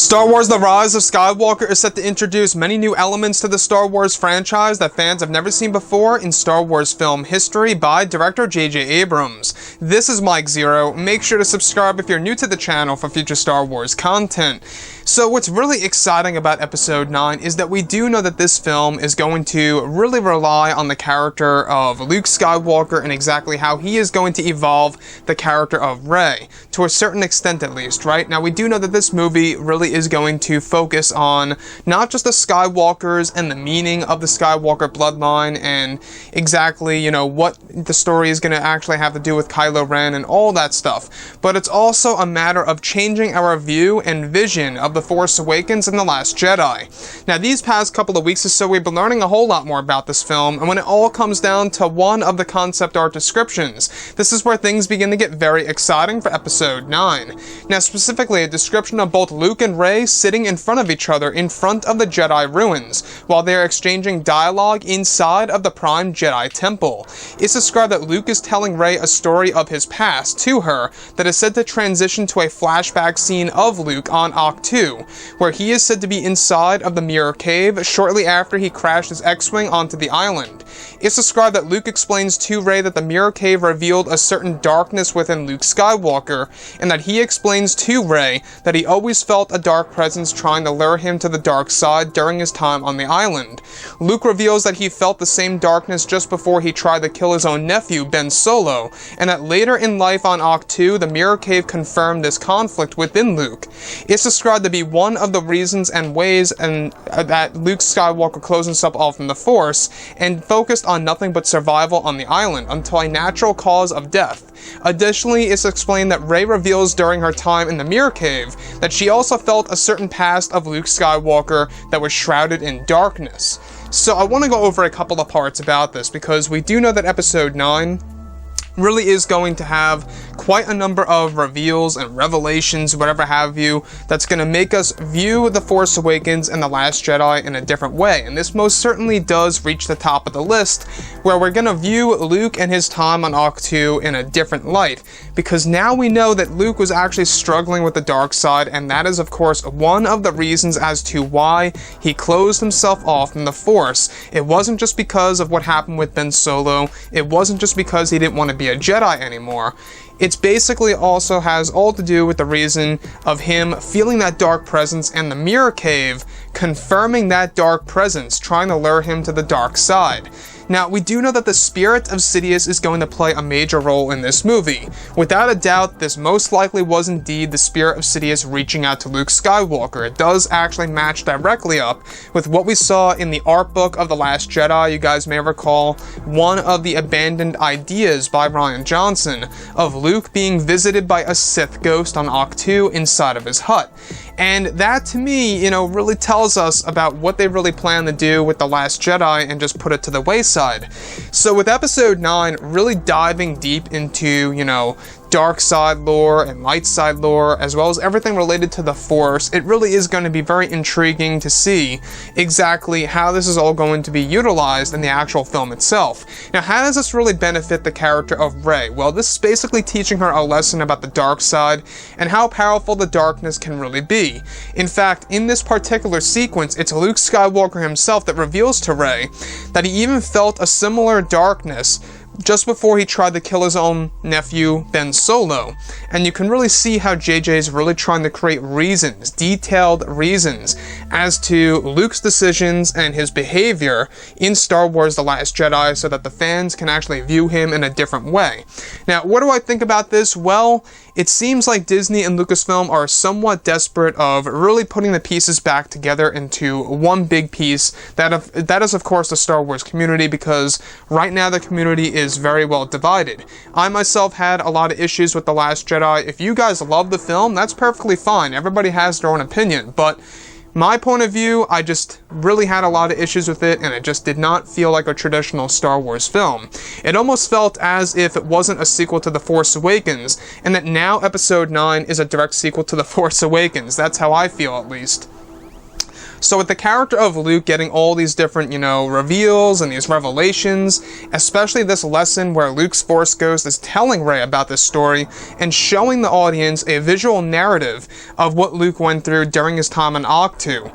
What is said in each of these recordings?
Star Wars The Rise of Skywalker is set to introduce many new elements to the Star Wars franchise that fans have never seen before in Star Wars film history by director J.J. Abrams. This is Mike Zero. Make sure to subscribe if you're new to the channel for future Star Wars content. So what's really exciting about Episode 9 is that we do know that this film is going to really rely on the character of Luke Skywalker and exactly how he is going to evolve the character of Rey, to a certain extent at least, right? Now we do know that this movie really is going to focus on not just the Skywalkers and the meaning of the Skywalker bloodline and exactly, what the story is going to actually have to do with Kylo Ren and all that stuff, but it's also a matter of changing our view and vision of The Force Awakens and The Last Jedi. Now, these past couple of weeks or so, we've been learning a whole lot more about this film, and when it all comes down to one of the concept art descriptions, this is where things begin to get very exciting for Episode 9. Now, specifically, a description of both Luke and Rey sitting in front of each other in front of the Jedi ruins, while they are exchanging dialogue inside of the Prime Jedi Temple. It's described that Luke is telling Rey a story of his past to her that is said to transition to a flashback scene of Luke on Ahch-To, where he is said to be inside of the Mirror Cave shortly after he crashed his X-Wing onto the island. It's described that Luke explains to Rey that the Mirror Cave revealed a certain darkness within Luke Skywalker, and that he explains to Rey that he always felt a dark presence trying to lure him to the dark side during his time on the island. Luke reveals that he felt the same darkness just before he tried to kill his own nephew, Ben Solo, and that later in life on Ahch-To, the Mirror Cave confirmed this conflict within Luke. It's described to be one of the reasons and ways that Luke Skywalker closed himself off from the Force and focused on nothing but survival on the island until a natural cause of death. Additionally, it's explained that Rey reveals during her time in the Mirror Cave that she also felt a certain past of Luke Skywalker that was shrouded in darkness. So I want to go over a couple of parts about this because we do know that Episode 9 really is going to have quite a number of reveals and revelations, whatever have you, that's going to make us view The Force Awakens and The Last Jedi in a different way. And this most certainly does reach the top of the list, where we're going to view Luke and his time on Ahch-To in a different light, because now we know that Luke was actually struggling with the dark side, and that is of course one of the reasons as to why he closed himself off from the Force. It wasn't just because of what happened with Ben Solo, it wasn't just because he didn't want to be a Jedi anymore. It's basically also has all to do with the reason of him feeling that dark presence and the Mirror Cave confirming that dark presence, trying to lure him to the dark side. Now, we do know that the spirit of Sidious is going to play a major role in this movie. Without a doubt, this most likely was indeed the spirit of Sidious reaching out to Luke Skywalker. It does actually match directly up with what we saw in the art book of The Last Jedi. You guys may recall one of the abandoned ideas by Rian Johnson of Luke being visited by a Sith ghost on Ahch-To inside of his hut. And that, to me, really tells us about what they really plan to do with The Last Jedi and just put it to the wayside. So with Episode 9 really diving deep into, dark side lore and light side lore, as well as everything related to the Force, it really is going to be very intriguing to see exactly how this is all going to be utilized in the actual film itself. Now, how does this really benefit the character of Rey? Well, this is basically teaching her a lesson about the dark side and how powerful the darkness can really be. In fact, in this particular sequence, it's Luke Skywalker himself that reveals to Rey that he even felt a similar darkness just before he tried to kill his own nephew, Ben Solo. And you can really see how JJ is really trying to create reasons, detailed reasons, as to Luke's decisions and his behavior in Star Wars The Last Jedi so that the fans can actually view him in a different way. Now, what do I think about this? Well, it seems like Disney and Lucasfilm are somewhat desperate of really putting the pieces back together into one big piece. That is, of course, the Star Wars community, because right now the community is very well divided. I myself had a lot of issues with The Last Jedi. If you guys love the film, that's perfectly fine. Everybody has their own opinion, but my point of view, I just really had a lot of issues with it, and it just did not feel like a traditional Star Wars film. It almost felt as if it wasn't a sequel to The Force Awakens, and that now Episode 9 is a direct sequel to The Force Awakens. That's how I feel, at least. So with the character of Luke getting all these different, reveals and these revelations, especially this lesson where Luke's Force Ghost is telling Rey about this story and showing the audience a visual narrative of what Luke went through during his time on Ahch-To.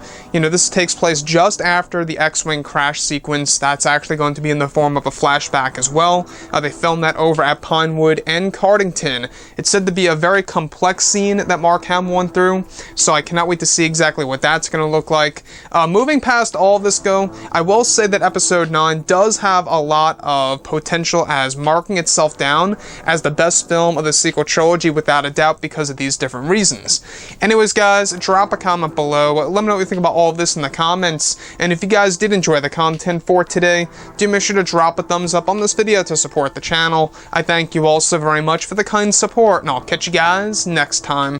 This takes place just after the X-Wing crash sequence. That's actually going to be in the form of a flashback as well. They filmed that over at Pinewood and Cardington. It's said to be a very complex scene that Mark Hamill went through, so I cannot wait to see exactly what that's going to look like. Moving past all of this I will say that Episode 9 does have a lot of potential as marking itself down as the best film of the sequel trilogy without a doubt because of these different reasons. Anyways guys, drop a comment below, let me know what you think about all of this in the comments, and if you guys did enjoy the content for today, do make sure to drop a thumbs up on this video to support the channel. I thank you all so very much for the kind support, and I'll catch you guys next time.